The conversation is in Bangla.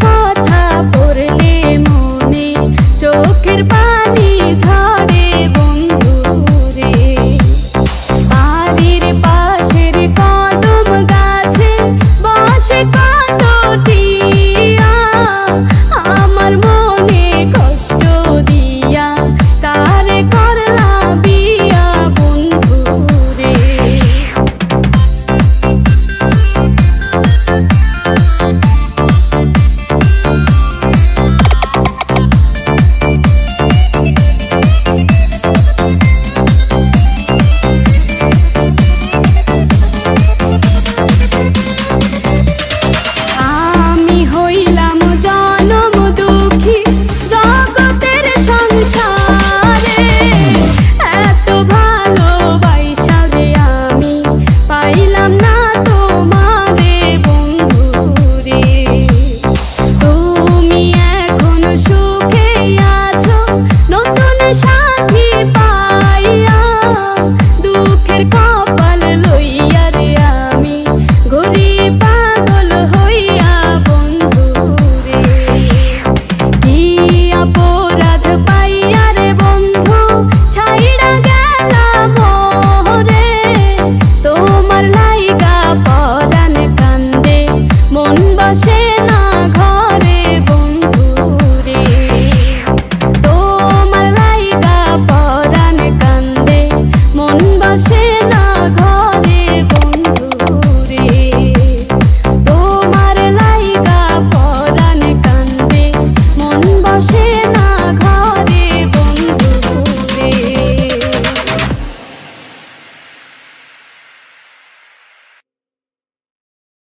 কথা পড়লে মনে চোখের পানি ঝরে বন্ধু রে। বাড়ির পাশের কদম গাছে বসে কত টিয়া, আমার মনে কষ্ট দিয়া তারে করলা বিয়া বন্ধু রে। আমি হইলাম জনম দুঃখী জগতের সংসারে, এত ভালোবাসা যে আমি পাইলাম না তোমারে বন্ধু রে। তুমি এখন সুখে আছো নতুন সাথী পাইয়া, দুঃখের কপাল লইয়া রে আমি ঘুরি পাগল হইয়া বন্ধু রে। কি অপরাধ পাইয়া রে বন্ধু ছাইড়া গেলা মোরে, তোমার লাইগা পরাণ কান্দে মন বসে না